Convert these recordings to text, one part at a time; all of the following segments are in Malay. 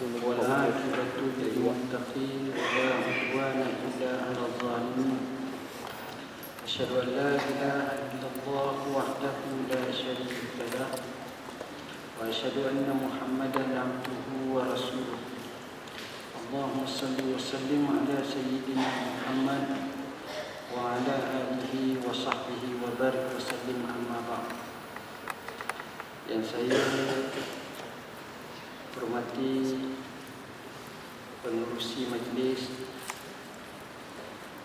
والعاقبة للمتقين ولا عدوان إلا على الظالمين أشهد أن لا إله إلا الله وحده لا شريك له وأشهد أن محمدا عبده ورسوله اللهم صل وسلم على سيدنا محمد وعلى آله وصحبه وبارك وسلم أما بعد. Yang saya hormati pengerusi majlis,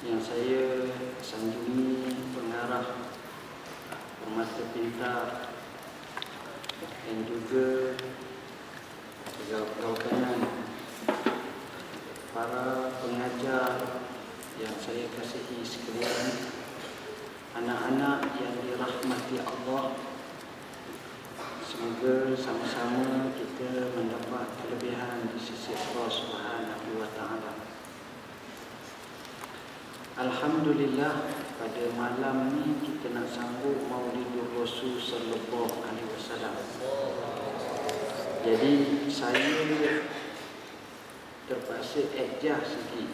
yang saya sanjungi pengarah Permata Pintar, dan juga pegawai kanan, para pengajar yang saya kasihi sekalian, anak-anak yang dirahmati Allah. Semoga sama-sama kita mendapat kelebihan di sisi Allah Subhanahu wa taala. Alhamdulillah, pada malam ni kita nak sambut Maulidur Rasul sallallahu alaihi wasallam. Jadi saya terpaksa adjust sikit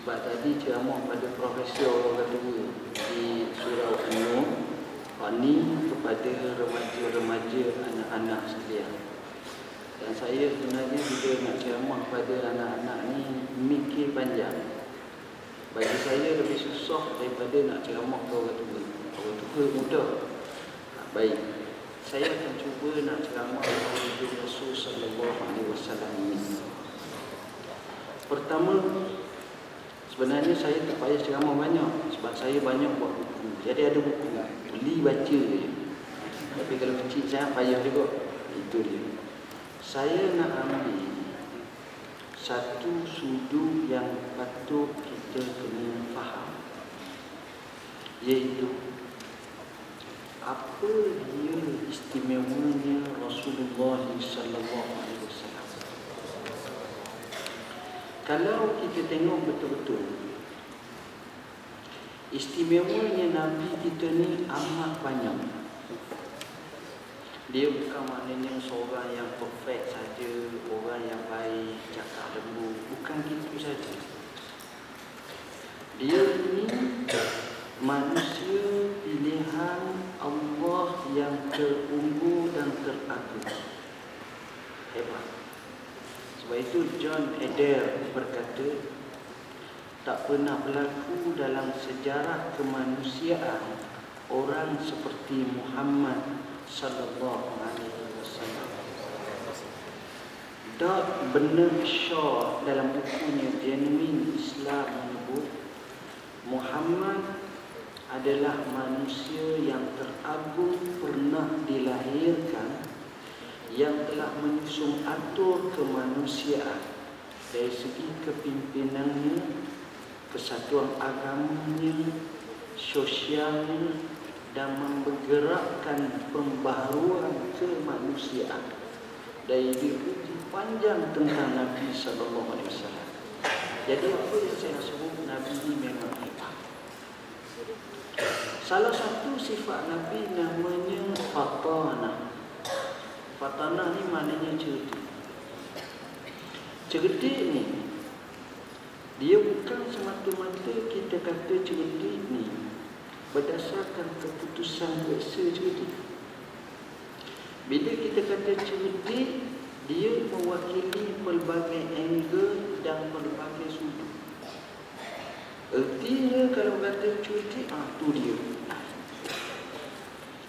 sebab tadi ceramah pada Profesor orang kedua di Surau An-Nur. Ini kepada remaja-remaja, anak-anak sekalian. Dan saya sebenarnya bila nak ceramah pada anak-anak ni mikir panjang. Bagi saya lebih susah daripada nak ceramah ke orang tua. Orang tua mudah. Baik, saya akan cuba nak ceramah Nabi Rasul sallallahu alaihi wasallam ini. Pertama, sebenarnya saya tak payah ceramah banyak sebab saya banyak buat buku. Jadi ada buku, beli baca je. Tapi kalau kecil saya payah juga. Itu dia. Saya nak ambil satu sudut yang patut kita kena faham, iaitu apa dia istimewanya Rasulullah sallallahu alaihi wasallam. Kalau kita tengok betul-betul, istimewanya Nabi kita ni amat banyak. Dia bukan maknanya seorang yang perfect saja, orang yang baik, cakap lembut. Bukan gitu saja. Dia ini manusia pilihan Allah yang terunggul dan teragung. Hebat. Sebab itu John Adair berkata, tak pernah berlaku dalam sejarah kemanusiaan orang seperti Muhammad sallallahu alaihi wasallam. Doug Bernard Shaw dalam bukunya Genuine Islam menyebut Muhammad adalah manusia yang teragung pernah dilahirkan, yang telah menyusun atur kemanusiaan dari segi kepimpinannya, kesatuan agamanya, sosialnya, dan menggerakkan pembaharuan kemanusiaan. Dari diuji panjang tentang Nabi sallallahu alaihi wasallam. Jadi apa yang saya sebut, Nabi ini memang hebat. Salah satu sifat Nabi namanya fatanah. Fatanah ni maknanya cerdik. Cerdik ni, dia bukan semata-mata kita kata cerdik ni berdasarkan keputusan biasa cerdik. Bila kita kata cerdik, dia mewakili pelbagai angle dan pelbagai sudut. Artinya kalau kata cerdik, tu dia.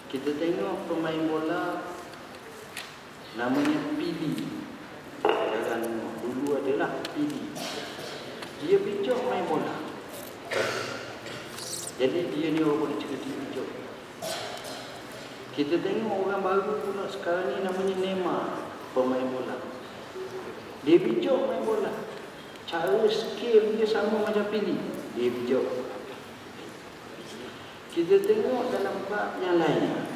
Kita tengok pemain bola namanya Pili. Jangan dulu adalah Pili. Dia bijak main bola. Jadi dia ni orang cerdik bijak. Kita tengok orang baru pula sekarang ni namanya Neymar, pemain bola. Dia bijak main bola. Cara skill dia sama macam Pili. Dia bijak. Kita tengok dalam bab yang lain.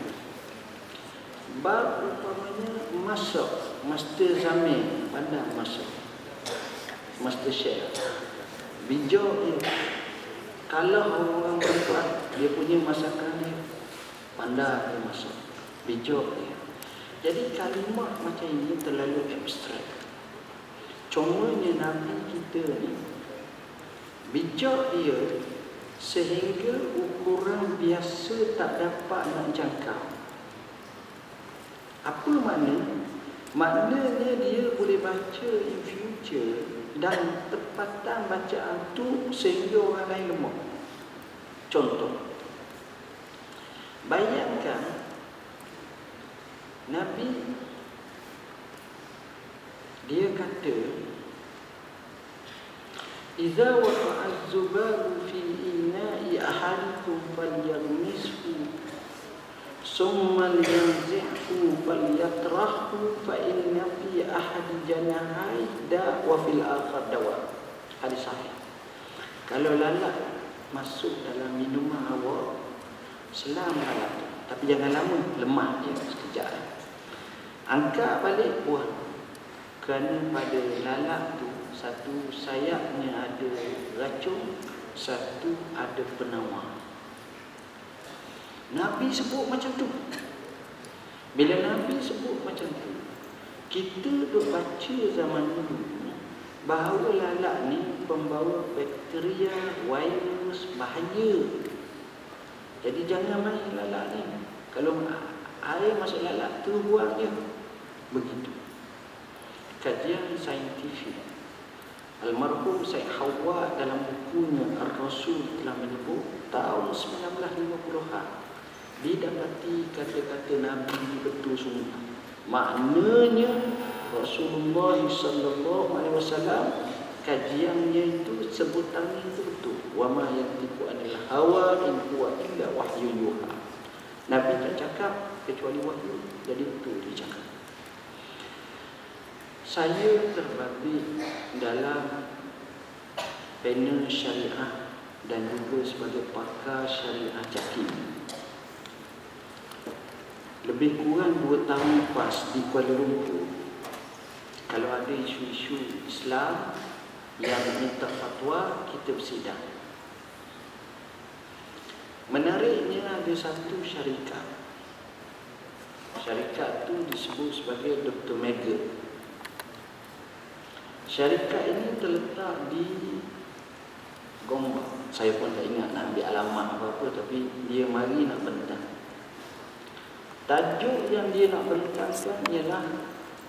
Bab umpamanya masak, Master Zamir pandai masak. Master Chef. Bijak dia. Kalau orang berbuat, dia punya masakan dia pandai dia masak. Bijak dia. Jadi kalimah macam ini terlalu abstrak. Cumanya Nabi kita ni bijak dia sehingga ukuran biasa tak dapat nak jangkau. Apa makna? Maknanya dia boleh baca in future dan tepatan bacaan tu sehingga orang lain lemah. Contoh, bayangkan Nabi dia kata, "Idza waqa'a az-zubabu fi ina'i ahadikum falyaghmishu summa yanzihhu falyatrahu fa inna fi ahadi janahai da wa fil akhar dawa." Hadis sahih. Kalau lalat masuk dalam minuman awak, selam lalat tu, tapi jangan lama, lemah dia sekejap. Angkat balik buang. Kerana pada lalat tu, satu sayapnya ada racun, satu ada penawar. Nabi sebut macam tu. Bila Nabi sebut macam tu, kita duk baca zaman dulu bahawa lalat ni pembawa bakteria, virus, bahaya. Jadi jangan main lalat ni. Kalau air masuk lalat tu, buang je. Begitu kajian saintifik. Almarhum Syed Hawa dalam bukunya Ar-Rasul telah menyebut tahun 1950-an didapati kata-kata Nabi betul semua. Maknanya Rasulullah sallallahu alaihi wasallam kajiannya itu, sebutannya itu betul. Wa ma yantiqu anil hawa in huwa illa wahyu yuha. Nabi tak cakap kecuali wahyu, jadi betul dia cakap. Saya terbabit dalam panel syariah dan juga sebagai pakar syariah JAKIM. Lebih kurang 2 tahun lepas di Kuala Lumpur, kalau ada isu-isu Islam yang minta fatwa, kita bersidang. Menariknya ada satu syarikat. Syarikat tu disebut sebagai Dr. Mega. Syarikat ini terletak di Gombak. Saya pun tak ingat nak ambil alamat apa-apa, tapi dia mari nak bentang. Tajuk yang dia nak bentangkan ialah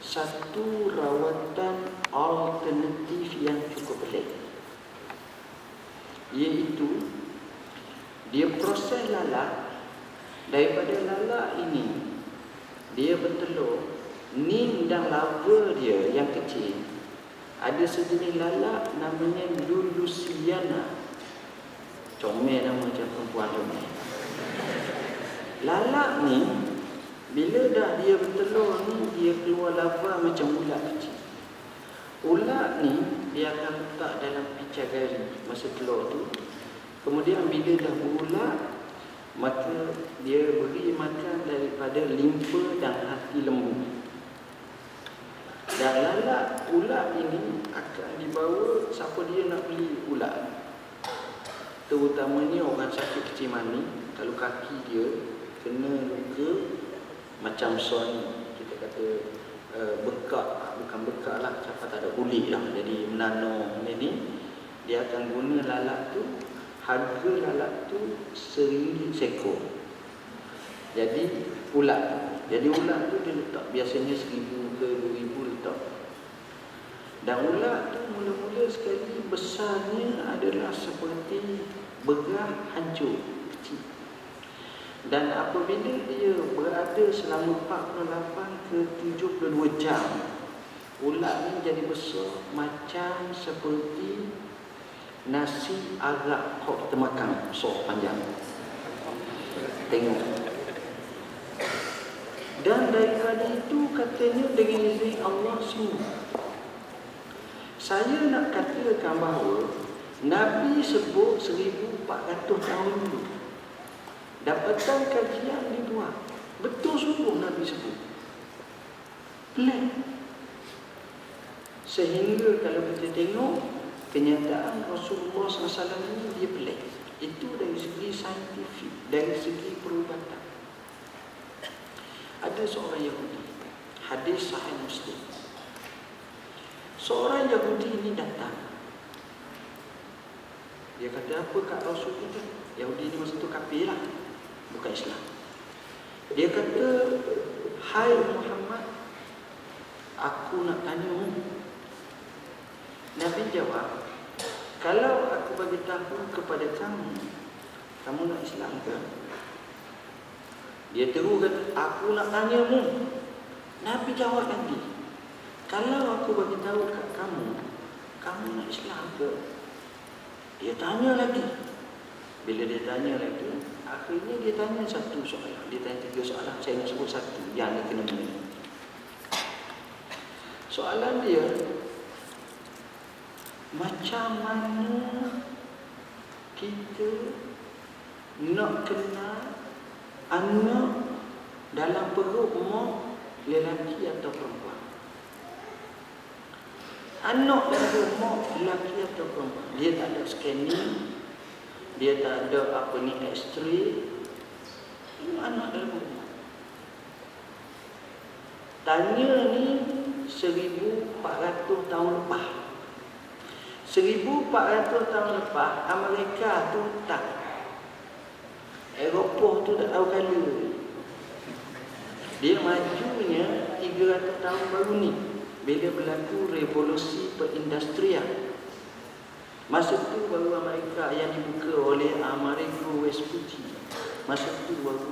satu rawatan alternatif yang cukup pelik. Iaitu dia proses lalat. Daripada lalat ini, dia bertelur, nin dan lava dia yang kecil. Ada sejenis lalat namanya Lulusiana. Comel nama macam perempuan comel. Lalat ni, bila dah dia bertelur ni, dia keluar lava macam ulat kecil. Ulat ni, dia akan letak dalam picagari masa telur tu. Kemudian bila dah berulat, maka dia beri makan daripada limpa dan hati lembu. Dan lalat ulat ini akan dibawa, siapa dia nak beli ulat, terutamanya orang sakit kecil mani. Kalau kaki dia kena luka macam son, kita kata bekak, bukan bekak lah, siapa tak ada kulit lah, jadi menanam ni, dia akan guna lalat tu. Harga lalat tu RM1 seekor. Jadi ulat dia letak biasanya RM1,000 ke RM2,000 letak. Dan ulat tu mula-mula sekali besarnya adalah seperti begah hancur kecil. Dan apabila dia berada selama 48 ke 72 jam, ulat ni jadi besar macam seperti nasi arak kok kita makan, besar panjang. Tengok. Dan daripada itu katanya dengan izin Allah semua. Saya nak katakan bahawa Nabi sebut 1400 tahun dulu. Dapatan kajian dibuat. Betul sungguh Nabi sebut. Pelik. Sehingga kalau kita tengok kenyataan Rasulullah SAW ini, dia pelik. Itu dari segi saintifik, dari segi perubatan. Ada seorang Yahudi, hadis Sahih Muslim. Seorang Yahudi ini datang. Dia kata apa kat Rasul kita? Yahudi ni masa tu kafir lah, bukan Islam. Dia kata, hai Muhammad, aku nak tanyamu. Nabi jawab, kalau aku bagi tahu kepada kamu, kamu nak Islam ke? Dia terus kata, aku nak tanyamu. Nabi jawab lagi, kalau aku bagi tahu kat kamu, kamu nak Islam ke? Dia tanya lagi. Bila dia tanya lagi, akhirnya dia tanya satu soalan. Dia tanya 3 soalan, saya nak sebut satu yang dia kena beri. Soalan dia, macam mana kita nak kenal anak dalam perut mak, lelaki atau perempuan? Anak dalam perut mak, lelaki atau perempuan? Dia tak ada scanning, dia tak ada apa ni X-ray. Ini anak dalam perut mak. Tanya ni 1400 tahun lepas. 1400 tahun lepas, Amerika tu tak. Eropah tu tak tahu kala. Dia majunya 300 tahun baru ni, bila berlaku revolusi perindustrian. Masa tu baru Amerika yang dibuka oleh Amerigo Vespucci. Masa tu baru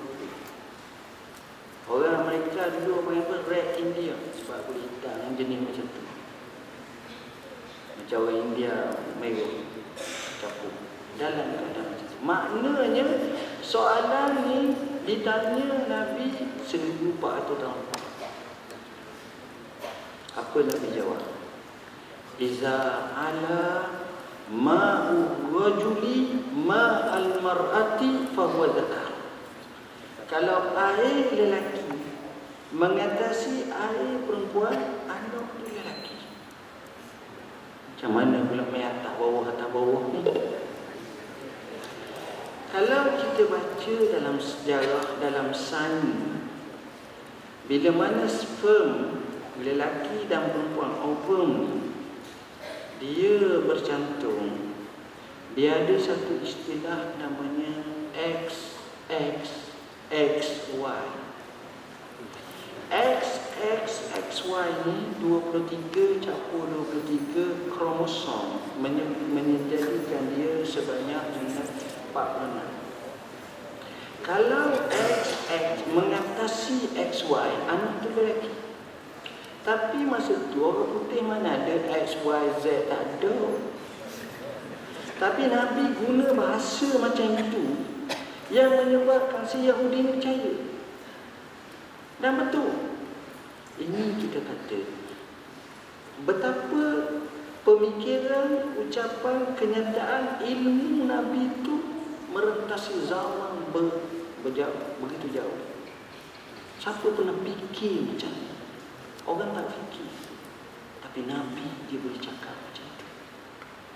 orang Amerika dulu apa Red India, sebab kulit hitam yang jenis macam tu. Macam orang India merah campur dalam keadaan macam tu. Maknanya soalan ni ditanya Nabi 1400 tahun. Apa Nabi jawab? Iza ala ma'u rajuli ma'al mar'ati fahuwa zakar. Kalau air lelaki mengatasi air perempuan, anak tu lelaki. Macam mana pula main atas bawah ni? Kalau kita baca dalam sejarah, dalam sains, bila mana sperm lelaki dan perempuan, ovum, dia bercantum, dia ada satu istilah namanya XXXY. XXXY ni 23 campur 23 kromosom menjadikan dia sebanyak 46. Kalau XX mengatasi XY, anak tu lelaki. Tapi masa tu orang putih mana ada XYZ, tak ada. Tapi Nabi guna bahasa macam itu yang menyebabkan si Yahudi ni percaya. Dan betul. Ini kita kata betapa pemikiran, ucapan, kenyataan ilmu Nabi itu merentasi zaman begitu jauh. Siapa pernah fikir macam ni? Orang tak fikir. Tapi Nabi dia boleh cakap macam itu.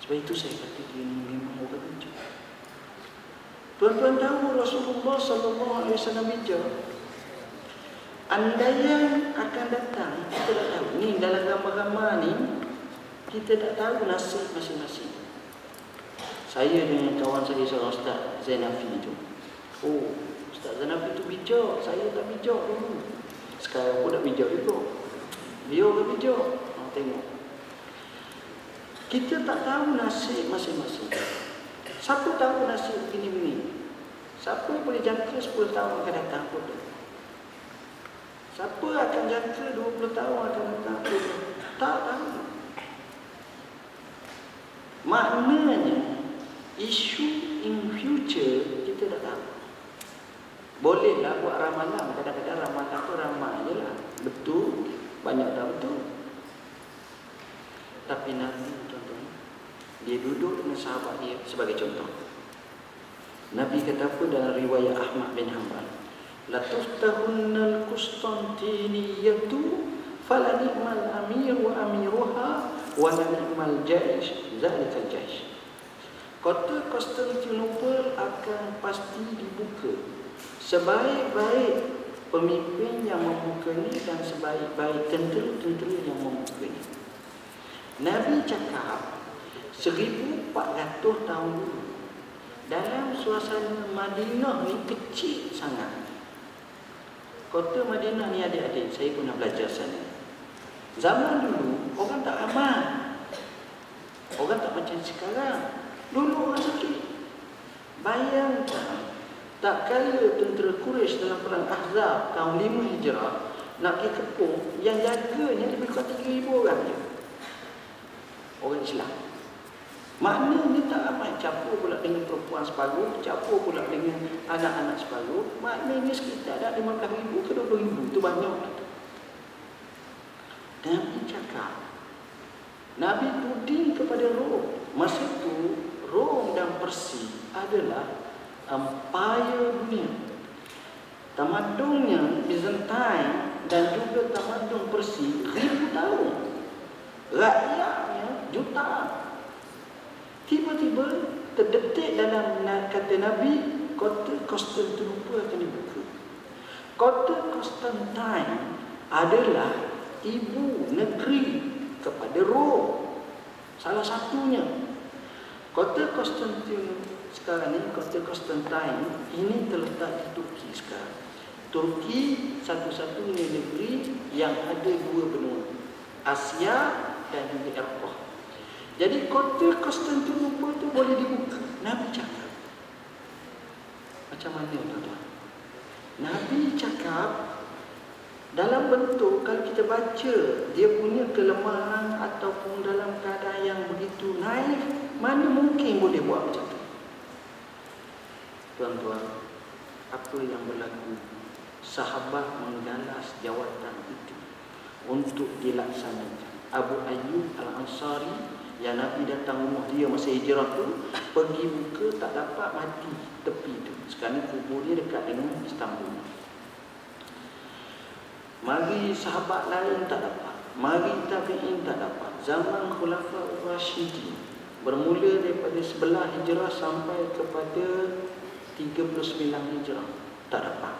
Sebab itu saya kata dia ni memang orang bijak. Tuan-tuan tahu Rasulullah SAW bijak. Andaian akan datang, kita tak tahu. Ni dalam gambar-gambar ni, kita tak tahu nasib masing-masing. Saya dengan kawan saya seorang Ustaz Zainafi tu. Oh, Ustaz Zainafi tu bijak. Saya tak bijak dulu. Sekarang pun tak bijak juga. Dia orang bijak. Tengok. Kita tak tahu nasib masing-masing. Siapa tahu nasib begini-begini? Siapa boleh jangka 10 tahun akan datang pun? Siapa akan jangka 20 tahun akan datang pun? Tak tahu. Maknanya isu in future kita tak tahu. Bolehlah buat ramalan. Kadang-kadang ramalan tu ramal je lah. Betul. Banyak dah betul. Tapi Nabi, tuan-tuan, dia duduk dengan sahabat dia sebagai contoh. Nabi kata apa dalam riwayat Ahmad bin Hanbal? La tuftahunnal Qustantiniyatu fala ni'mal amir wa amiruha wa la ni'mal jaish zalikal jaish. Kota Konstantinopel akan pasti dibuka. Sebaik-baik pemimpin yang membukanya dan sebaik-baik tentera-tentera yang membukanya. Nabi cakap 1400 tahun dulu. Dalam suasana Madinah ni kecil sangat. Kota Madinah ni adik-adik, saya pernah belajar sana. Zaman dulu orang tak ramai. Orang tak macam sekarang. Dulu orang sikit. Bayangkan, tak kala tentera Quraisy dalam perang Ahzab tahun 5 Hijrah nak pergi kepung, yang jaganya lebih kurang 3,000 orang je. Orang Islam. Maknanya tak ramai, campur pula dengan perempuan separuh, campur pula dengan anak-anak separuh. Maknanya sekitar ada 15,000 ke 20,000, itu banyak. Nabi cakap, Nabi tuding kepada Rom. Masa itu Rom dan Persia adalah empire dunia. Tamadunnya Byzantine dan juga tamadun Persia 1000 tahun. Rakyatnya jutaan. Tiba-tiba terdetik dalam kata Nabi, kota Konstantinopel akan dibuka. Kota Konstantin adalah ibu negeri kepada Rom. Salah satunya. Kota Konstantin sekarang ni, kota Konstantin ini terletak di Turki sekarang. Turki satu-satunya negeri yang ada 2 benua, Asia dan juga Eropah. Jadi kota Konstantinopel itu boleh dibuka. Nabi cakap. Macam mana tuan-tuan? Nabi cakap dalam bentuk, kalau kita baca dia punya kelemahan ataupun dalam keadaan yang begitu naif, mana mungkin boleh buat macam tu? Tuan-tuan, apa yang berlaku? Sahabat menggalas jawatan itu untuk dilaksanakan. Abu Ayyub Al-Ansari yang Nabi datang rumah dia masa hijrah tu, pergi buka tak dapat, mati tepi tu. Sekarang kubur dia dekat dengan Istanbul. Mari sahabat lain tak dapat, mari tabi'in tak dapat. Zaman Khulafaur Rasyidin bermula daripada 11 hijrah sampai kepada 39 hijrah tak dapat.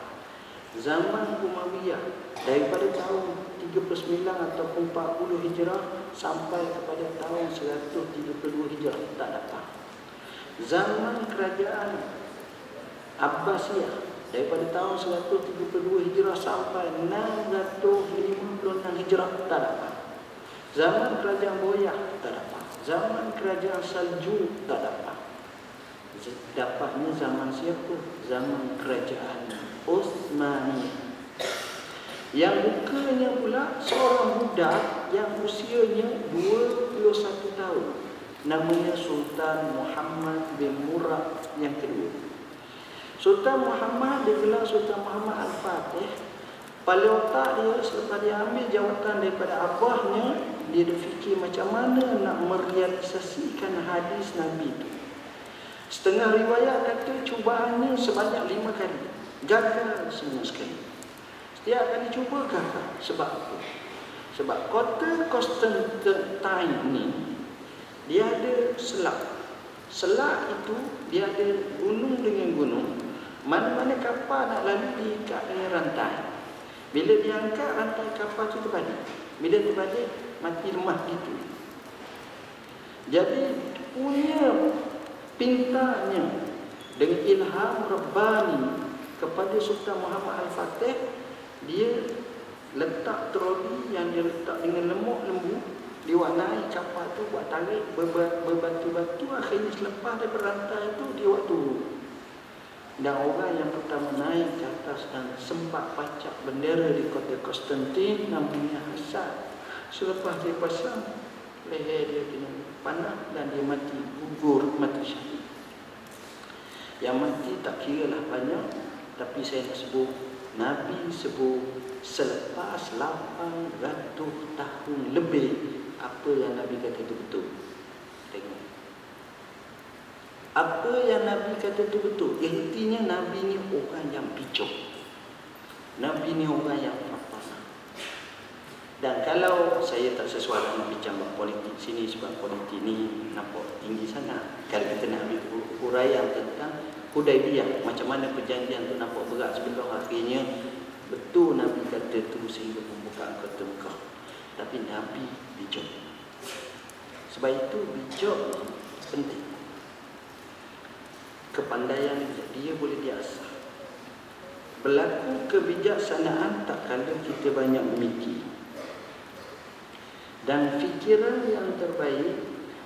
Zaman Umayyah daripada tahun 39 ataupun 40 hijrah sampai kepada tahun 132 hijrah tak dapat. Zaman kerajaan Abbasiyah daripada tahun 132 hijrah sampai 656 hijrah tak dapat. Zaman kerajaan Boyah tak dapat. Zaman kerajaan Saljuk tak dapat. Dapatnya zaman siapa? Zaman kerajaan Utsmaniyah. Yang bukanya pula seorang budak yang usianya 21 tahun. Namanya Sultan Muhammad bin Murad yang kedua. Sultan Muhammad digelar Sultan Muhammad Al-Fatih. Kepala otak dia selepas dia ambil jawatan daripada abahnya, dia berfikir macam mana nak merealisasikan hadis Nabi itu. Setengah riwayat kata cubaannya sebanyak 5 kali. Gagal semua sekali. Setiap kali cuba gagal. Sebab apa? Sebab kota Konstantin ni dia ada selat. Selat itu dia ada gunung dengan gunung. Mana-mana kapal nak lalu diikat dengan rantai. Bila diangkat, rantai kapal itu terbalik. Bila terbalik, mati lemah gitu. Jadi punya pintanya dengan ilham Rabbani kepada Sultan Muhammad Al-Fatih, dia letak troli yang dia letak dengan lembu, diwarnai kapal tu buat tarik berbatu-batu. Akhirnya selepas daripada rantai itu dia buat turun. Dan orang yang pertama naik ke atas dan sempat pacak bendera di kota Konstantin namanya Hasan. Selepas dia pasang, leher dia kena panah dan dia mati, gugur, mati syahid. Yang mati tak kira lah banyak, tapi saya nak sebut, Nabi sebut selepas 800 tahun lebih, apa yang Nabi kata itu betul. Tengok. Apa yang Nabi kata itu betul. Intinya Nabi ni orang yang bijak. Nabi ni orang yang faham. Dan kalau saya tak sesuai nak bincang politik sini, sebab politik ni nampak tinggi sangat. Kalau kita nak ambil huraian tentang Hudaibiyah, macam mana perjanjian tu nampak berat sebelah, akhirnya betul Nabi kata tu sehingga pembukaan kota Mekah. Tapi Nabi bijak. Sebab itu bijak ni penting. Kepandaian dia boleh diasah. Berlaku kebijaksanaan tak kala kita banyak memikir. Dan fikiran yang terbaik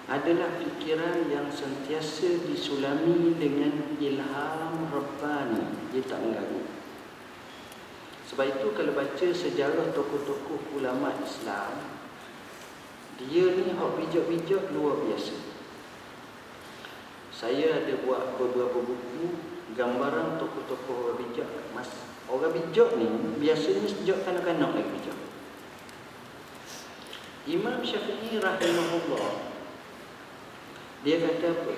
adalah fikiran yang sentiasa disulami dengan ilham Rabbani. Dia tak mengganggu. Sebab itu kalau baca sejarah tokoh-tokoh ulama Islam, dia ni hak bijak-bijak luar biasa. Saya ada buat beberapa buku gambaran tokoh-tokoh orang bijak. Orang bijak ni biasanya sejak kanak-kanak lagi bijak. Imam Syafi'i rahimahullah, dia kata apa?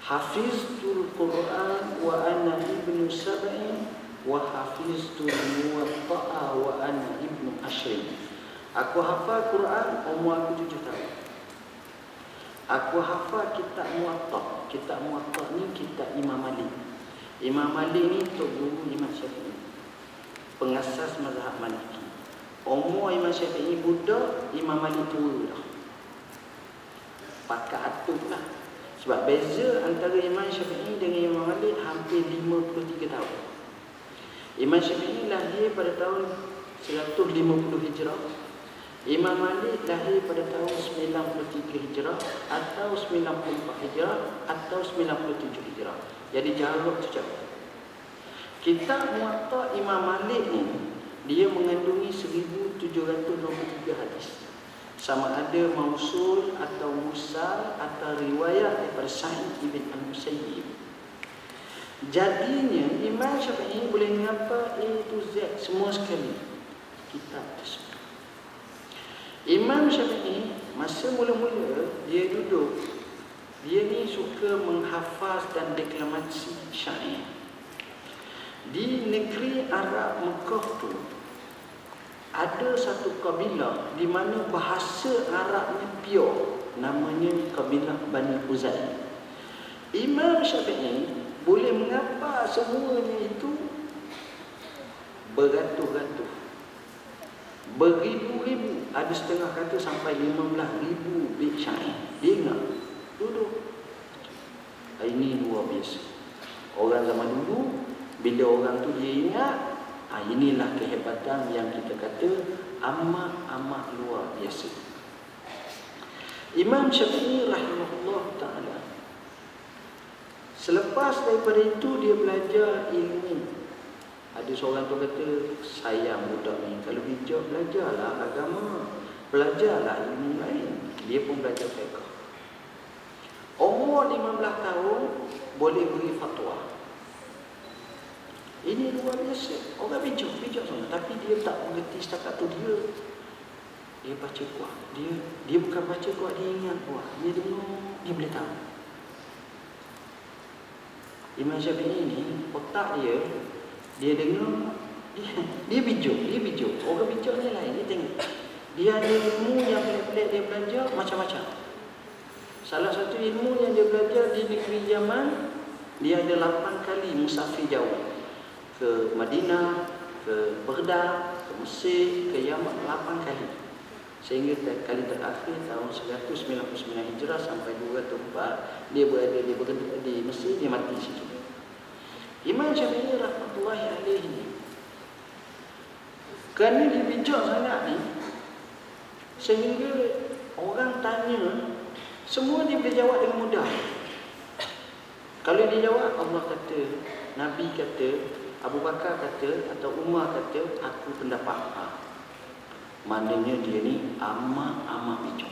Hafiztul Quran wa ana ibnu sab'in wa hafiztul muwatta'a wa ana ibnu ashrin. Aku hafal Quran umur aku 7 tahun. Aku hafal kitab Muwatta. Kitab Muwatta ni kitab Imam Malik. Imam Malik ni tok guru Imam Syafi'i, pengasas mazhab Maliki. Umur Imam Syafi'i budak, Imam Malik tua dah. Pakat atuk lah. Sebab beza antara Imam Syafi'i dengan Imam Malik hampir 53 tahun. Imam Syafi'i lahir pada tahun 150 Hijrah. Imam Malik lahir pada tahun 93 Hijrah atau 94 Hijrah atau 97 Hijrah. Jadi jarak tu jauh. Kitab Muwatta Imam Malik ni, dia mengandungi 1723 hadis. Sama ada mausul atau mursal atau riwayat daripada Sa'id ibn al-Musayyib. Jadinya Imam Syafi'i boleh menghafal A to Z semua sekali kitab tersebut. Imam Syafi'i masa mula-mula dia duduk, dia ni suka menghafaz dan deklamasi syair. Di negeri Arab Mekah tu ada satu kabilah di mana bahasa Arabnya pure, namanya kabilah Bani Uzai. Imam Syafi'i boleh menghafal semuanya itu beratus-ratus, beribu-ribu, ada setengah kata sampai 15,000 bait syair. Dia ingat, duduk. Ini luar biasa. Orang zaman dulu, bila orang tu dia ingat, inilah kehebatan yang kita kata amat-amat luar biasa. Imam Syafi'i rahimahullah ta'ala, selepas daripada itu dia belajar ilmu. Ada seorang tu kata, sayang budak ni, kalau bijak belajarlah agama, belajarlah ilmu lain. Dia pun belajar fiqh. Umur 15 tahun boleh beri fatwa. Ini luar biasa. Orang bijak sangat, tapi dia tak mengerti setakat tu. Dia baca kuat. Dia bukan baca kuat, dia ingat kuat. Dia dengar, dia boleh tahu. Imam Syafi'i ni, otak dia dengar, dia bijak. Orang bijak ni lain, dia tengok. Dia ada ilmu yang pelik-pelik dia belajar macam-macam. Salah satu ilmu yang dia belajar di negeri Yaman, dia ada 8 kali musafir jauh. Ke Madinah, ke Baghdad, ke Mesir, ke Yaman 8 kali. Sehingga kali terakhir tahun 199 Hijrah sampai 204 dia berada di Mesir, dia mati situ. Imam Syafi'i rahmatullahi alaihi, kerana dia bijak sangat ni, sehingga orang tanya, semua dia boleh jawab dengan mudah. Kalau dia jawab, Allah kata, Nabi kata, Abu Bakar kata, atau Umar kata, aku pendapat A. Maknanya dia ni amat-amat bijak.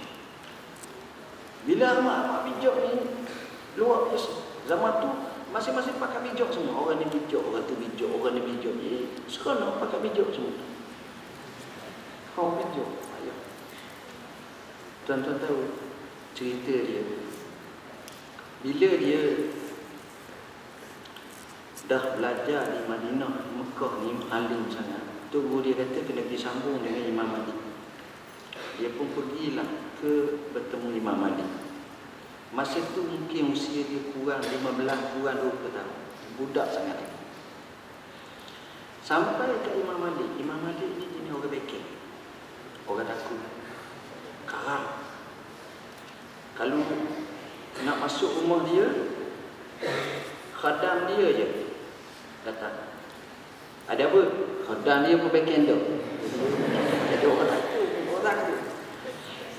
Bila amat-amat bijak ni, luar biasa. Zaman tu masing-masing pakai bijak semua. Orang ni bijak, orang tu bijak, orang ni bijak. Sekarang pakai bijak semua. Orang bijak. Ayah. Tuan-tuan tahu cerita dia. Bila dia dah belajar di Madinah, Mekah ni alim sangat, tu guru dia kata kena pergi sambung dengan Imam Malik. Dia pun pergilah ke bertemu Imam Malik. Masa tu mungkin usia dia kurang 15, kurang 20 tahun. Budak sangat lagi. Sampai ke Imam Malik. Imam Malik ni jenis orang bekek, orang takut, karam. Kalau nak masuk rumah dia, khadam dia je datang. Ada apa? Khadam dia pun back candle. Jadi orang takut.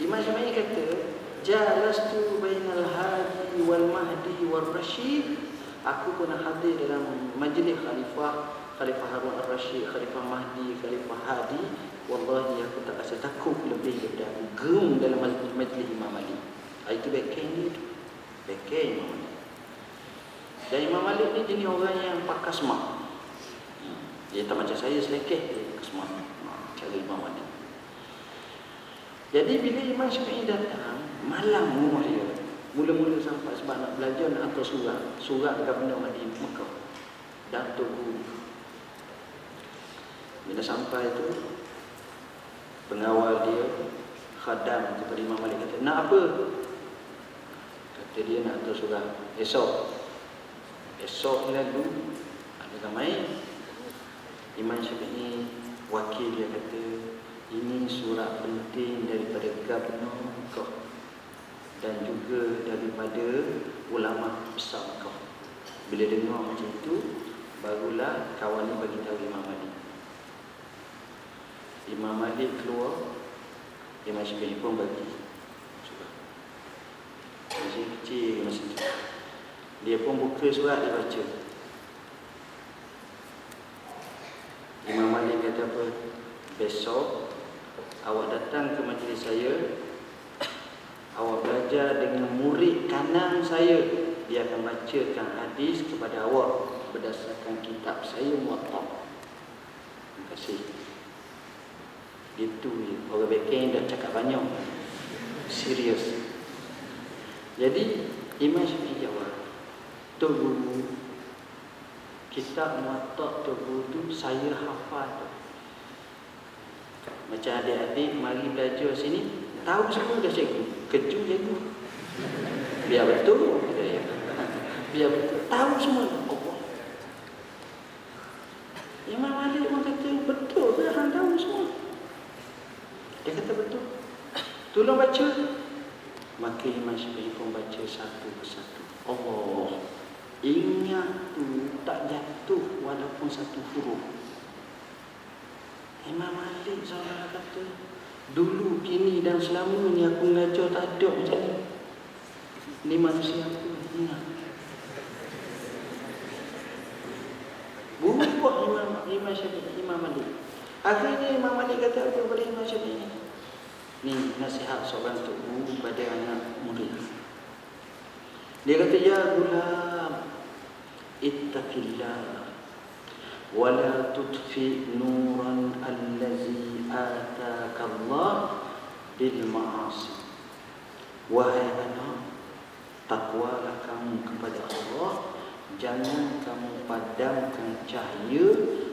Imam Syafi'i kata, jalastu bainal hadi wal mahdi wal rasyid. Aku pernah hadir dalam majlis Khalifah Harun al-Rashid, Khalifah Mahdi, Khalifah Hadi. Wallahi aku tak rasa takut lebih daripada aku gerung dalam majlis Imam Malik. Itu backing dia, backing Imam Malik. Dan Imam Malik ni jenis orang yang pakar smart. Dia tak macam saya selekeh, dia pakar smart. Cara Imam Malik. Jadi bila Imam Syafi'i datang, malam rumah dia, mula-mula sampai sebab nak belajar, nak hantar surat Gubernur di Mekah, Datuk Guru. Bila sampai tu, pengawal dia, khadam kepada Imam Malik kata, nak apa? Kata dia nak hantar surat. Esok lalu ada ramai. Imam Syafi'i wakil dia kata, ini surat penting daripada Gubernur Mekah dan juga daripada ulama besar Mekah. Bila dengar macam itu, barulah kawan ni bagi tahu Imam Malik. Imam Malik keluar, Imam Syafi'i pun bagi surat. Masih kecil masa tu. Dia pun buka surat, dia baca. Imam Malik kata apa? Besok awak datang ke majlis saya, awak belajar dengan murid kanan saya. Dia akan bacakan hadis kepada awak berdasarkan kitab saya Muwatta. Terima kasih. Itu orang backing dah cakap banyak. Serius. Jadi Imam Syafi'i jawab, Tok Guru, kitab Muwatta Tok Guru tu saya hafal tu. Macam adik-adik mari belajar sini, tahu semua dah cikgu. Keju cikgu. Biar betul. Biar betul. Tahu semua. Allah. Imam Malik pun kata, betul ke hang tahu semua? Dia kata betul. Tolong baca. Maka Imam Syafi'i pun baca satu persatu. Allah. Ingat tu tak jatuh walaupun satu huruf. Imam Malik seorang kata, dulu, kini dan selama ni aku mengajar tak ada macam ni. Ni manusia aku, ingat. Berubah Imam Syafi'i, Imam Malik. Akhirnya Imam Malik kata apa kepada Imam Syafi'i? Ni nasihat seorang tok guru pada anak murid. Dia kata, ya gulam, ittaqillah wala tudfi nuran allazi ataka Allah bil ma'asi. Wahai anak, takwalah kamu kepada Allah, jangan kamu padamkan cahaya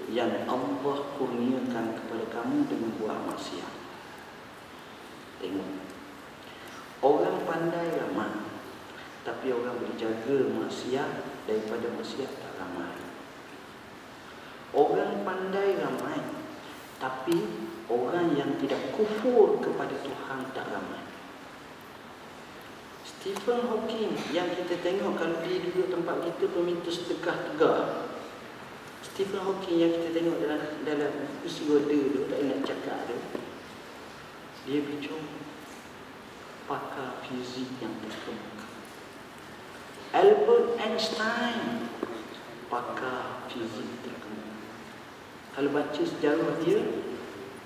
yang Allah kurniakan kepada kamu dengan buah maksiat. Tengok, orang pandai ramai, tapi orang boleh jaga maksiat daripada maksiat tak ramai. Orang pandai ramai, tapi orang yang tidak kufur kepada Tuhan tak ramai. Stephen Hawking yang kita tengok kalau dia duduk tempat kita pun minta sedekah tegar. Stephen Hawking yang kita tengok dalam kursi roda tu, tak nak cakap tu, dia bicara pakar fizik yang terkemuka. Albert Einstein, pakar fizik terkemuka. Kalau baca sejarah dia,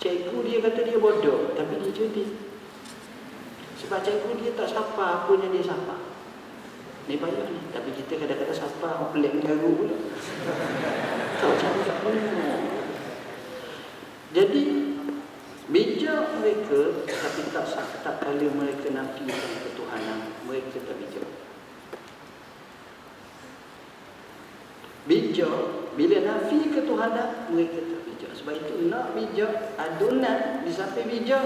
cikgu dia kata dia bodoh, tapi dia cerdik. Sebab cikgu dia tak sapa apa yang dia sapa. Ni banyak ni. Tapi kita kadang-kadang sapa pelik garu pula. Tak cakap pun. Jadi bijak mereka, tapi tak kala mereka nafikan ketuhanan, mereka tak bijak. Bijak bila nafi ketuhanan, mereka tak bijak. Sebab itu nak bijak, adunan di samping bijak,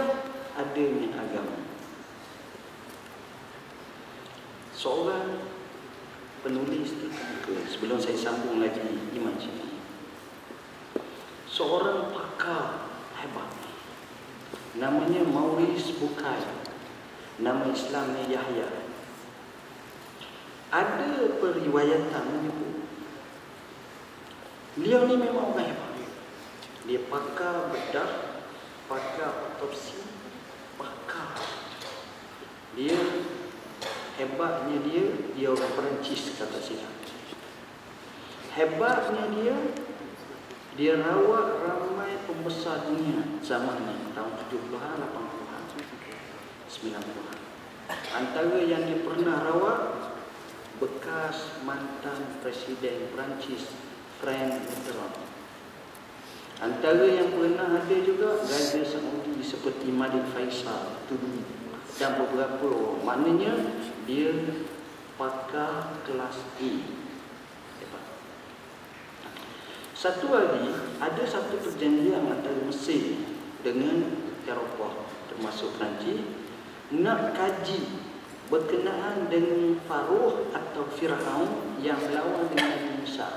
adanya agama. Seorang penulis terkemuka, sebelum saya sambung lagi Imam Syafi'i, seorang pakar hebat, namanya Maurice Bucaille, nama Islamnya Yahya. Ada periwayatan menyebut beliau ni memang orang hebat. Dia pakar bedah, pakar otopsi, pakar. Dia hebatnya dia orang Perancis kata silap. Hebatnya dia rawat ramai pembesar dunia zaman ni, tahun 70-an, 80-an, 90-an. Antara yang dia pernah rawat, bekas mantan Presiden Perancis Frank Mitterrand. Antara yang pernah ada juga Raja Saudi seperti Malik Faisal itu dulu, dan beberapa orang. Maknanya dia pakar kelas A. Satu hari ada satu perjanjian antara Mesir dengan Eropah termasuk Perancis nak kaji berkenaan dengan Faruh atau Firaun yang melawan dengan Nabi Musa.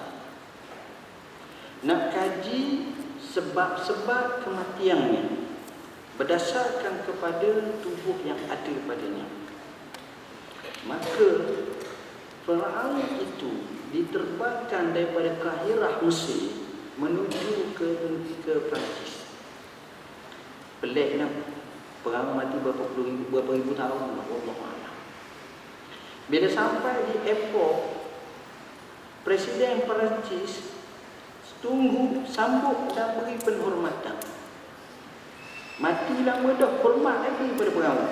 Nak kaji sebab-sebab kematiannya berdasarkan kepada tubuh yang ada padanya. Maka Firaun itu diterbangkan daripada Kahirah Mesir menuju ke Perancis. Pelik nak Firaun mati berapa ribu tahun, Allah. Bila sampai di airport, Presiden Perancis tunggu, sambut dan beri penghormatan. Mati lama dah, hormat lagi pada Firaun.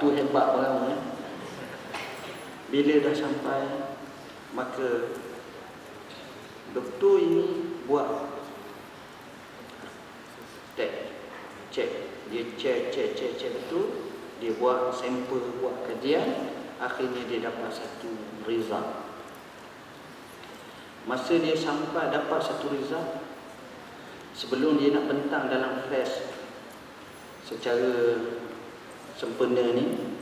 Tu hebat Firaun ya. Bila dah sampai, maka doktor ini buat cek. Dia cek betul. Dia buat sampel, buat kajian. Akhirnya dia dapat satu result. Masa dia sampai dapat satu result, sebelum dia nak bentang dalam flash secara sempurna ni,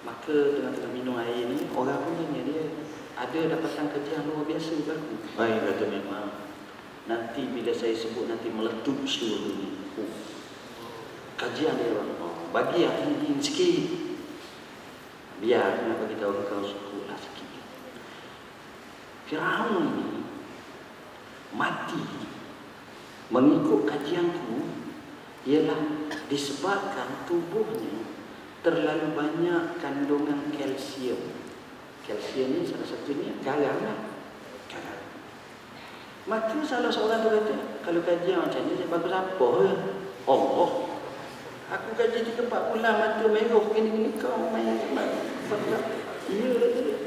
maka tengah-tengah minum air ni, orang pun tanya dia, ada dapatan kerja yang luar biasa ke aku? Baik, kata memang. Nanti bila saya sebut, nanti meletup seluruh dunia. Kajian dia orang, bagi yang tinggi sikit. Biar nak bagi tahu kau suku lah sikit. Firaun ini mati mengikut kajianku ialah disebabkan tubuhnya terlalu banyak kandungan kalsium. Kalsium ni salah satunya garam lah. Garam. Maka salah seorang tu kata, kalau kajian macam ni saya bagus apa? Allah. Aku kaji 3-4 bulan mata merah gini-gini kau main bagus. Iya kata dia.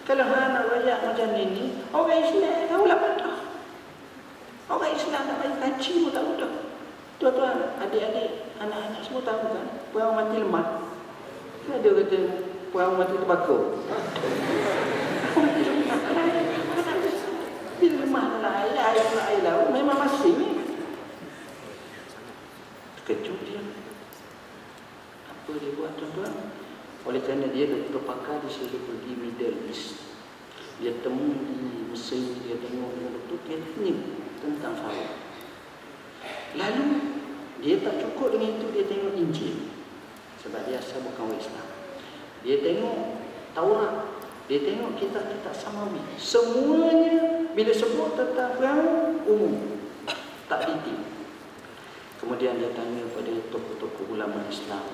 Kalau nak rakyat macam ni, orang Islam tahu lah pada. Orang Islam nak bagi kaji pun tahu dah. Tuan-tuan, adik-adik, anak-anak semua tahu kan, Firaun mati lemah. Ada kata Firaun mati terbakar. Bila lemah lah, air laut memang masih ni. Terkejut dia. Apa dia buat tuan-tuan? Oleh kerana dia berpakar, dia selalu pergi Middle East. Dia temu di Mesir, dia tengok dengan betul, dia tanya tentang Faruh. Lalu dia tak cukup dengan itu, dia tengok Injil. Sebab dia asal bukan orang Islam. Dia tengok Taurat, dia tengok kitab-kitab Samawi. Semuanya bila sebut tentang Firaun umum, tak detail. Kemudian dia tanya pada tokoh-tokoh ulama Islam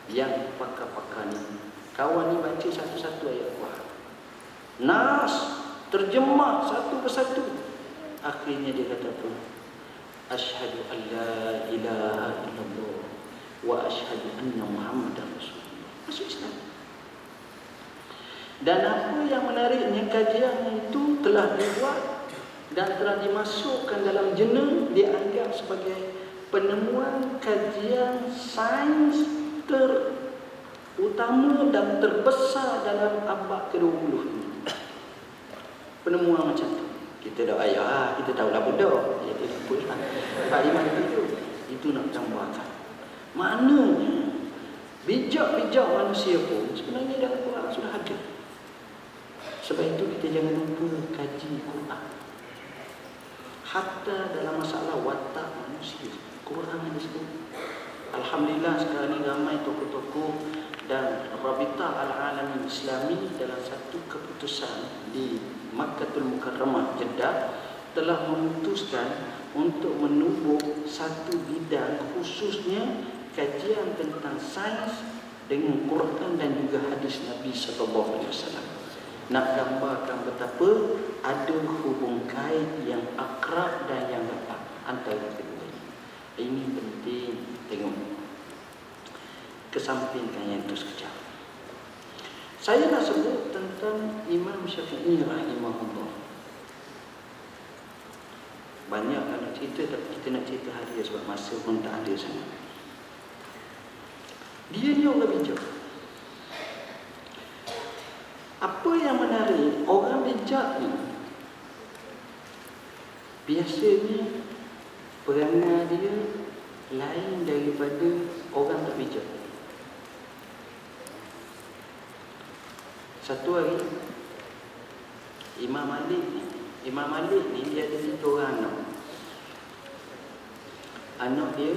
yang pakar-pakar ni, kawan ni baca satu-satu ayat Quran, nas, terjemah satu persatu. Akhirnya dia kata apa? Asyhadu an la ilaha illallah wa asyhadu anna Muhammadar Rasulullah. Masuk Islam. Dan apa yang menariknya, kajian itu telah dibuat dan telah dimasukkan dalam jurnal, dianggap sebagai penemuan kajian sains terutama dan terbesar dalam abad ke-20 ini. Penemuan macam tu. Kita dah ayah, kita tahu lah bodoh. Ya tidak apa lah. Pak Iman itu nak tambahkan. Maknanya bijak-bijak manusia pun sebenarnya dalam Quran sudah ada. Sebab itu kita jangan lupa kaji Quran. Hatta dalam masalah watak manusia, Quran ada sebut. Alhamdulillah sekarang ni ramai tokoh-tokoh dan Rabitah Al-Alamin Islami dalam satu keputusan di Makkatul Mukarramah Jeddah telah memutuskan untuk menubuh satu bidang khususnya kajian tentang sains dengan Quran dan juga hadis Nabi SAW. Nak gambarkan betapa ada hubung kait yang akrab dan yang rapat antara kedua ini. Ini penting tengok. Kesampingkan yang itu sekejap. Saya nak sebut tentang Imam Syafi'i rahimahullah. Banyak nak cerita tapi kita nak cerita hari dia sebab masa pun tak ada sangat. Dia ni orang bijak. Apa yang menarik, orang bijak ni biasanya perangai dia lain daripada orang tak bijak. Satu hari Imam Malik ni dia ada 3 orang anak. Anak dia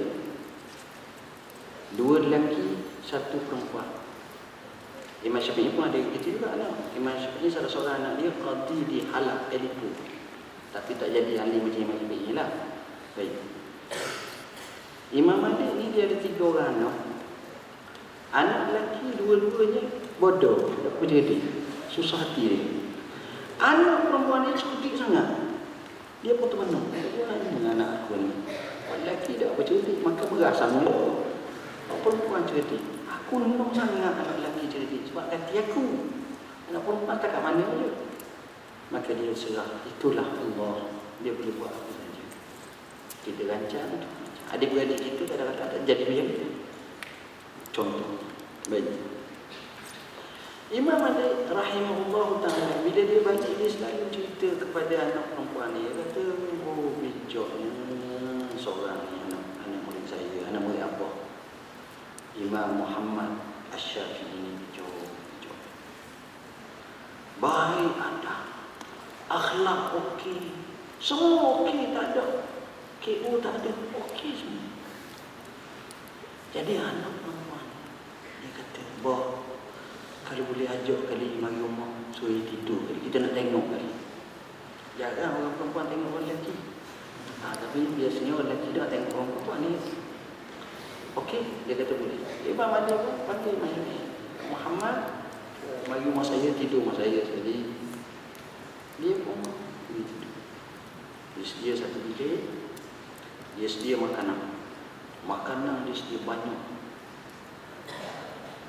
2 lelaki, 1 perempuan. Imam Syafi'i pun ada gitu juga anak. Imam Syafi'i salah seorang anak dia qadi di Halab, Elipu. Tapi tak jadi ahli macam Imam Syafi'i lah. Baik. Imam Malik ni dia ada 3 orang anak. Anak lelaki dua-duanya bodoh, tak bercerdik, susah hati dia. Anak perempuan ni cerdik sangat. Dia pun termenung. Dengan anak aku ni. Orang lelaki tak bercerdik, maka berasam dia. Orang perempuan cerdik. Aku menung sangat anak lelaki cerdik sebab hati aku. Anak perempuan tak kat mana dia. Maka dia serah. Itulah Allah. Dia boleh buat apa saja. Kita rancang. Adik-beradik kita kadang-kadang tak jadi macam itu. Contoh. Baik. Imam Malik rahimahullah ta'ala, bila dia balik, dia selalu cerita kepada anak perempuan ni. Dia kata, oh bijaknya seorang ni anak murid saya, anak murid Abah Imam Muhammad Asy-Syafi'i ni bijak. Baik ada, akhlak okey, semua okey, tak ada KO, tak ada, okey semua. Jadi anak perempuan dia kata, bah, kalau boleh ajak kali mari rumah, suruh tidur kali, kita nak tengok kali. Jarang orang perempuan tengok orang lelaki. Tapi biasanya orang lelaki dah tengok orang perempuan ni. Okey, dia kata boleh. Imam Malik pun panggil Muhammad, mari rumah saya, tidur rumah saya. Jadi dia pun tidur. Dia sedia satu bilik, dia sedia makanan. Makanan dia sedia banyak.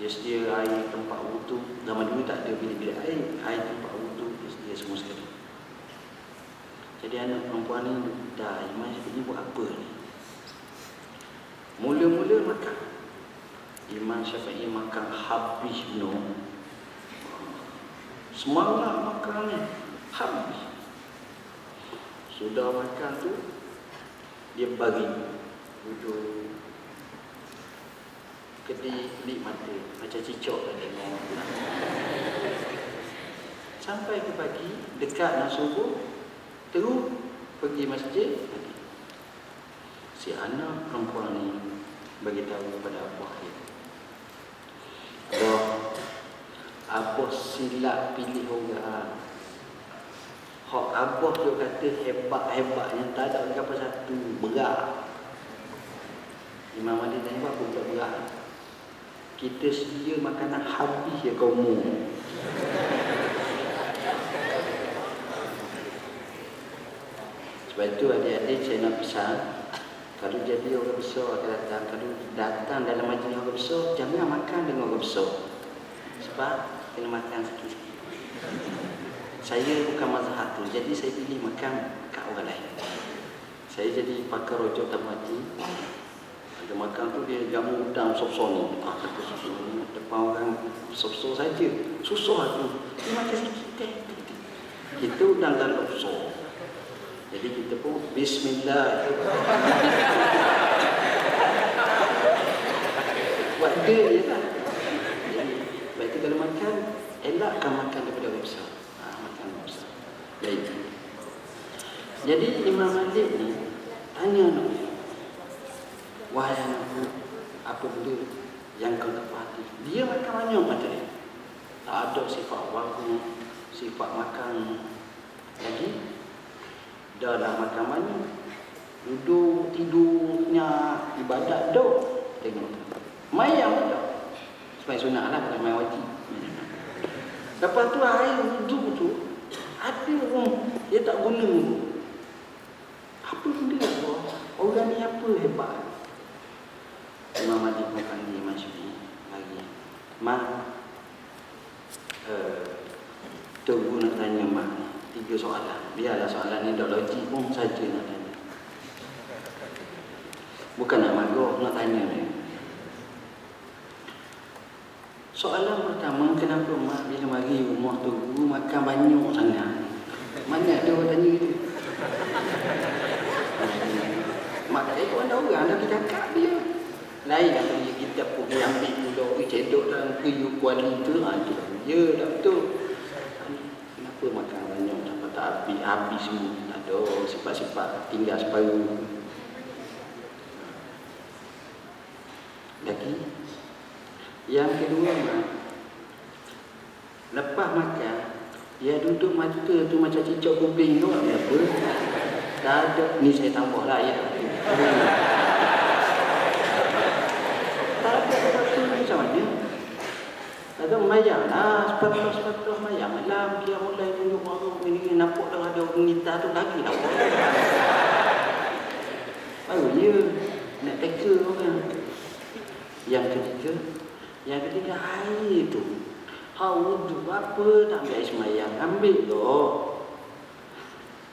Dia sedia air tempat wudu. Zaman dulu tak ada bilik-bilik air tempat wudu dia sedia semua sekali. Jadi anak perempuan ni dah, Imam Syafi'i buat apa ni? Mula-mula makan. Imam Syafi'i makan habis no. Semangat makan ni habis. Sudah makan tu dia bagi duduk kedip mata macam cicak dah tengok. Sampai ke pagi dekat nak subuh terus pergi masjid lagi. Si anak perempuan ni bagi tahu kepada abah dia, abah silap pilih orang. Hak abah dia kata hebat-hebatnya tak ada apa satu, berat. Imam Malik tanya, apa buat berat? Kita sedia makanan habis ya kamu. Sebab itu adik-adik saya nak pesan, kalau jadi orang besar akan datang, kalau datang dalam majlis orang besar, jangan makan dengan orang besar. Sebab kena makan sikit-sikit. Saya bukan mazhab tu, jadi saya pilih makan kat orang lain. Saya jadi pakar rojok tamati. Ada makan tu dia jamu udang sop-sop ni. Kata sop-sop ni depan orang sop-sop saja. Susah tu. Dia makan sikit. Kita udang dalam sop. Jadi kita pun bismillah. Buat dia je lah. Jadi, baik kita kalau makan, elakkan makan daripada orang besar. Makan orang besar. Baik. Jadi Imam Malik ni tanya anak dia, wahai anakku, yang keempat dia makan banyak kata dia. Tak ada sifat wangi, sifat makan lagi. Dah lah makan banyak, duduk tidurnya ibadat dah. Tengok mayang dah. Supaya sunat lah, bukan mayang wajib. Lepas tu air wuduk tu ada orang dia tak guna. Apa benda tu? Orang ni apa hebat? Imam Malik pun panggil Imam Syafi'i lagi. Tunggu nak tanya Mak 3 soalan. Biarlah soalan ni dah logik pun saja nak tanya. Bukan nak marah, nak tanya ni. Soalan pertama, kenapa Mak bila mari rumah Tunggu makan banyak sangat? Mana ada orang tanya itu? Mak tak ikut orang dah kita cakap dia. Lain lah kalau kita pergi ambil pula pergi cedok dalam kriuk kuali tu. Ya dah betul. Kenapa makan banyak sampai tak habis semua? Tak ada sifat-sifat tinggal separuh. Lagi yang kedua, Mak, lepas makan dia duduk mata tu macam cicak kuping tu. Apa? Tak ada. Ni saya tambah lah ya. Tak ada sesuatu macam mana. Ada mayang lah, sepatah mayang malam dia mulai tunjuk orang ini nampak dah ada wanita tu lagi nampak. Baru dia nak teka orang. Yang ketiga air tu. Wuduk apa tak ambil air semayang? Ambil tu.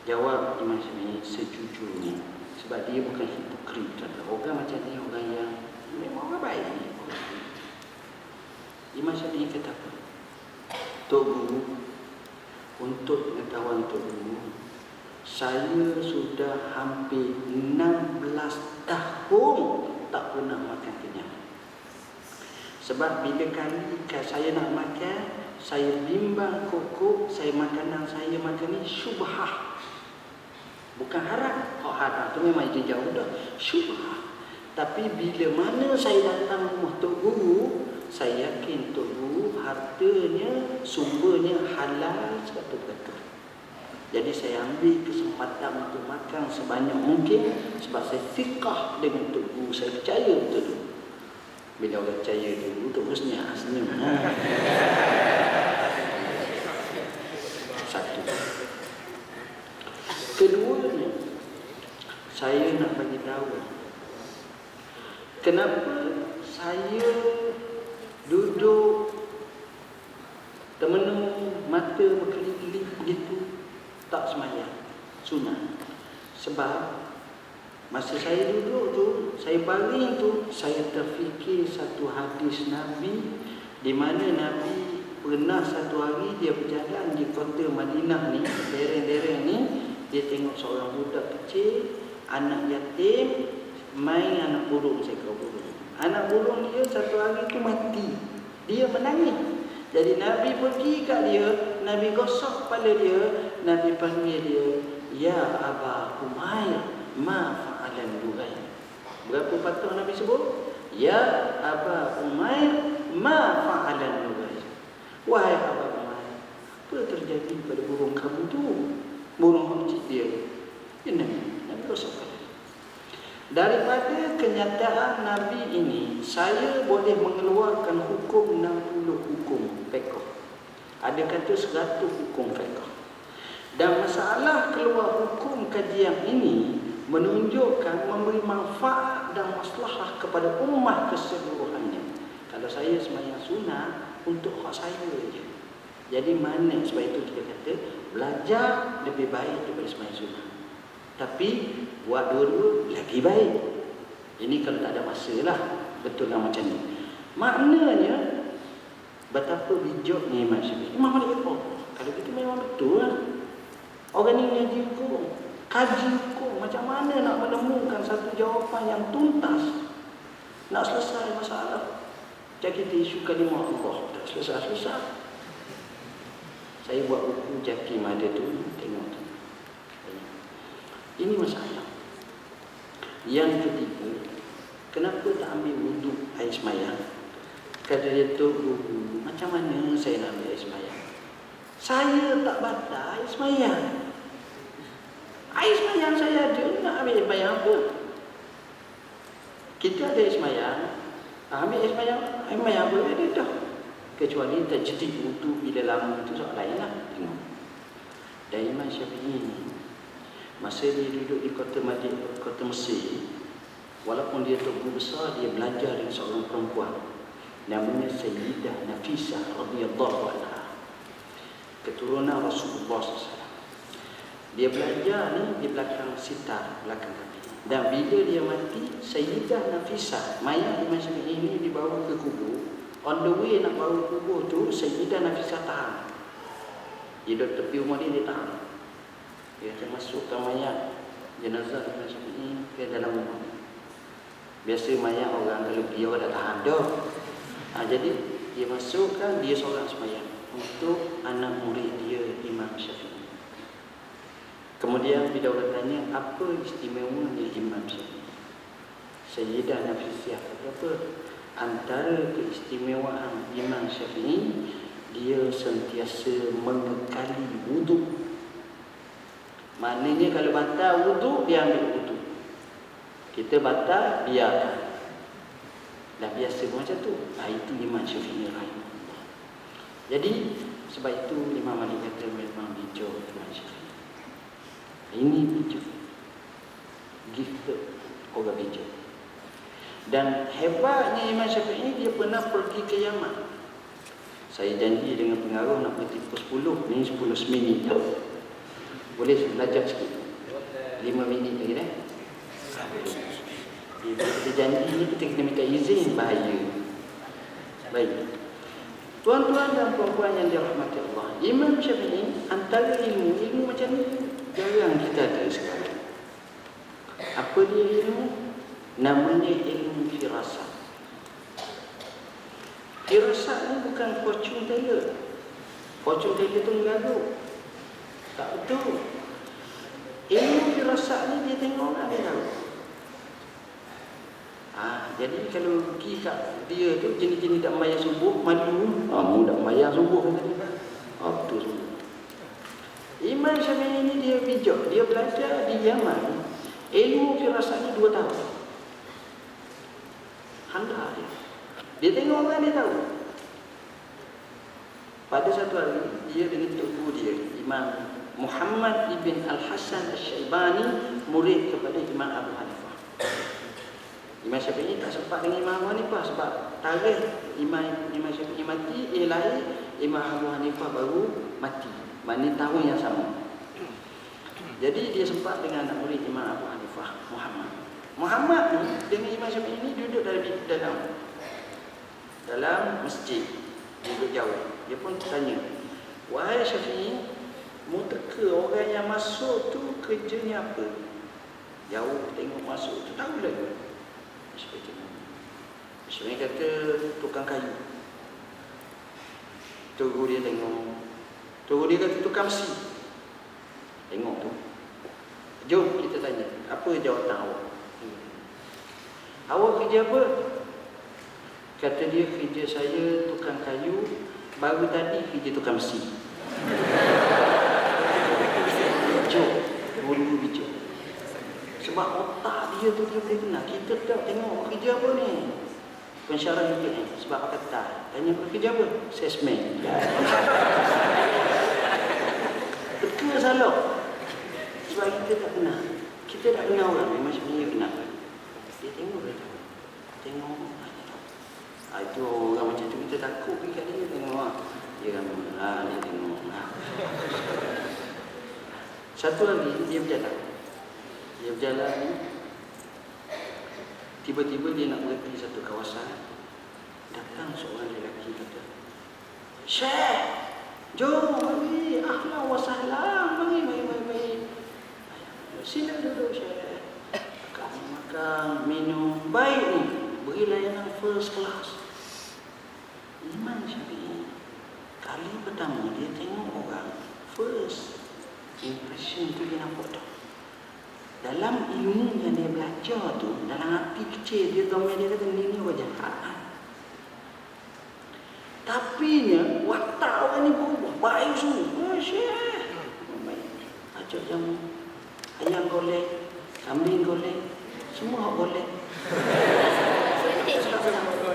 Jawab Imam Syafi'i sejujurnya. Sebab dia bukan hipokrit. Orang macam ni orang yang memang orang baik. Imam Syafi'i kata apa? Tok Guru, untuk pengetahuan Tok Guru, saya sudah hampir 16 tahun tak pernah makan kenyang. Sebab bila kali saya nak makan, saya bimbang kokok, saya makanan saya makan ni syubhah. Bukan haram. Kalau haram tu memang itu jauh dah. Syubhah. Tapi bila mana saya datang rumah Tok Guru, saya yakin Tok Guru hartanya, sumbernya halal betul-betul. Jadi saya ambil kesempatan untuk makan sebanyak mungkin sebab saya fiqah dengan Tok Guru. Saya percaya betul. Bila orang percaya dulu, terusnya senyum. Satu. Keduanya, saya nak bagi tahu kenapa saya duduk termenung, mata berkelip-kelip begitu tak semayang sunat. Sebab masa saya duduk tu, saya baring tu, saya terfikir satu hadis Nabi di mana Nabi pernah satu hari dia berjalan di kota Madinah ni, daerah-daerah ni, dia tengok seorang budak kecil, anak yatim, main anak burung, seekor burung. Anak burung dia satu hari tu mati. Dia menangis. Jadi Nabi pergi kat dia, Nabi gosok kepala dia, Nabi panggil dia, "Ya Aba Umair, ma fa'alan lughai." Berapa patah Nabi sebut? "Ya Aba Umair, ma fa'alan lughai." Wahai Aba Umair, apa terjadi pada burung kamu tu? Burung kecil dia. Ini Nabi gosok kepala. Daripada kenyataan Nabi ini, saya boleh mengeluarkan hukum 60 hukum fiqh. Ada kata 100 hukum fiqh. Dan masalah keluar hukum kajian ini menunjukkan memberi manfaat dan maslahah kepada ummah keseluruhannya. Kalau saya sembahyang sunat untuk hak saya saja. Jadi mana sebab itu kita kata belajar lebih baik daripada sembahyang sunat. Tapi buat dua-dua lagi baik. Ini kalau tak ada masa lah. Betul lah macam ni. Maknanya betapa bijaknya Imam Syafi'i. Imam Malik kata, kalau kita memang betul lah. Orang ni ngaji hukum, kaji hukum, macam mana nak menemukan satu jawapan yang tuntas, nak selesai masalah. Jadi kita isu kalimah Allah, tak selesai-selesai. Saya buat buku Jakim ada tu, tengok tu. Ini masalah. Yang ketiga, kenapa tak ambil wuduk air semayang? Kata dia tu, macam mana saya nak ambil air semayang? Saya tak batal air semayang. Air semayang saya ada, nak ambil air semayang apa? Kita ada air semayang, ambil air semayang apa ada dah. Kecuali tajdid wudu bila lama itu soal lain lah. Tengok. Dan Imam Syafi'i ni, masa dia duduk di kota Mesir, walaupun dia guru besar, dia belajar dengan seorang perempuan namanya Sayyidah Nafisah radhiyallahu anha, keturunan Rasulullah SAW. Dia belajar ni di belakang sitar, belakang kaki. Dan bila dia mati, Sayyidah Nafisah, mayat Imam Syafi'i ini dibawa ke kubur. On the way nak bawa kubur tu, Sayyidah Nafisah tahan. Dia duduk tepi rumah dia tahan. Dia akan masukkan mayat jenazah Imam Syafi'i ke dalam rumah. Biasa mayat orang kalau dia dah tahan dah. Jadi dia masukkan, dia seorang sembahyang untuk anak murid dia Imam Syafi'i. Kemudian bila orang tanya apa istimewanya Imam Syafi'i, Sayyidah Nafisah apa? Antara keistimewaan Imam Syafi'i, dia sentiasa mengekali wudu. Maknanya kalau batal wudu, dia ambil wudu. Kita batal, biarkan. Dah biasa macam tu. Itu Imam Syafi'i rahimahullah. Jadi sebab itu Imam Malik kata memang bijak Imam Syafi'i. Ini bijak, gifted orang bijak. Dan hebatnya Imam Syafi'i, dia pernah pergi ke Yaman. Saya janji dengan pengaruh nak pergi pukul 10. Ni 10 minit dah. Boleh belajar sikit 5 minit lagi dah. Bila kita janji ni, kita kena minta izin, bahaya. Baik, tuan-tuan dan puan-puan yang dirahmati Allah, Imam Syafi'i antara ilmu macam ni jarang kita ada sekarang. Apa dia ilmu? Namanya ilmu firasat. Firasat ni bukan fortune teller. Fortune teller tu mengaruh. Tak betul. Ilmu firasat ni dia tengok orang dia tahu. Jadi kalau pergi kat dia tu, jenis-jenis tak membayar subuh, malu. Mu tak membayar subuh kan tadi. Betul subuh. Imam Syafi'i ni dia bijak. Dia belajar di Yaman. Ilmu firasat ni 2 tahun. Handal dia. Dia tengok orang dia tahu. Pada satu hari, dia dengan cikgu dia, Imam Muhammad ibn Al-Hasan Al-Syaibani, murid kepada Imam Abu Hanifah. Imam Syafi'i tak sempat dengan Imam Abu Hanifah sebab tarikh Imam Syafi'i mati, lahir, Imam Abu Hanifah baru mati. Maknanya tahun yang sama. Jadi dia sempat dengan anak murid Imam Abu Hanifah, Muhammad ni dengan Imam Syafi'i ni duduk dalam masjid, duduk jauh. Dia pun tanya, wahai Syafi'i, mu teka orang yang masuk tu kerjanya apa? Jauh tengok masuk tu, tahu lah. Syafi'i kata tukang kayu. Tunggu dia tengok. Tunggu dia kata tukang besi. Tengok tu. Jom kita tanya, apa jawatan awak? Awak kerja apa? Kata dia, kerja saya tukang kayu, baru tadi kerja tukang besi. Bijak, dulu bijak. Sebab otak dia tu dia boleh kenal. Kita tak tengok kerja apa ni. Pensyarah UPN sebab apa kata? Tanya kerja apa? Salesman. Betul salah. Sebab kita tak kenal. Kita tak kenal orang memang sebenarnya kenal. Dia tengok dia tahu. Tengok itu orang macam tu kita takut pergi kat dia tengok. Dia dia tengok. Satu hari dia berjalan. Dia berjalan ni, tiba-tiba dia nak berhenti satu kawasan. Datang seorang lelaki kata, Syekh, jom mari, ahlan wa sahlan, mari. Sila duduk Syekh. Makan, minum, baik ni. Beri layanan first class. Imam Syafi'i kali pertama dia tengok orang, first impression tu dia nampak tak. Dalam ilmu yang dia belajar tu, dalam hati kecil dia, dia kata ni orang jahat. Tapi watak orang ni berubah. Baik semua. Syekh. Baik. Ajak jamu. Ayam golek. Kambing golek. Semua golek.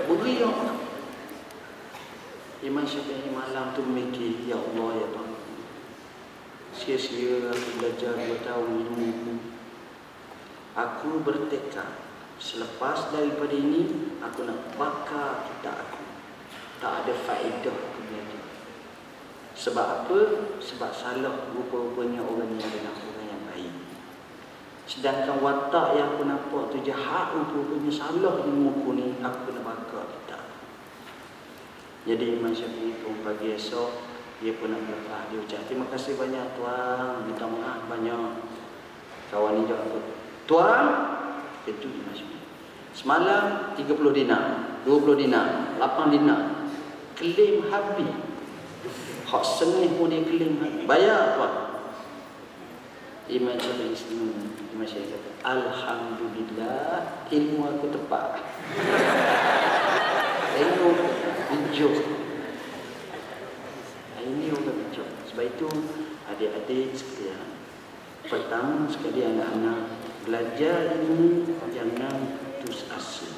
Beri yang mana? Imam Syafi'i malam tu mikir, ya Allah ya Tuhan. Sia-sia aku belajar 2 tahun ilmu. Aku bertekad selepas daripada ini aku nak bakar kitab aku. Tak ada faedah aku belajar. Sebab apa? Sebab salah rupa-rupanya orang ni adalah orang yang baik. Sedangkan watak yang aku nampak tu jahat, rupa-rupanya salah di muka ni, aku nak bakar kitab. Jadi Imam Syafi'i pun pagi esok dia pun nak berlepas. Dia ucap, terima kasih banyak Tuan, minta maaf banyak. Kawan ni jawab apa? Tuan, itu Imam Syafi'i. Semalam 30 dinar, 20 dinar, 8 dinar. Klaim habis. Hak sengih pun dia klaim habis. Bayar Tuan. Imam Syafi'i senyum. Imam Syafi'i kata, Alhamdulillah, ilmu aku tepat. Ilmu bijak. Ini orang bijak. Sebab itu adik-adik sekalian, pertama sekali anak-anak belajar ilmu jangan putus asa.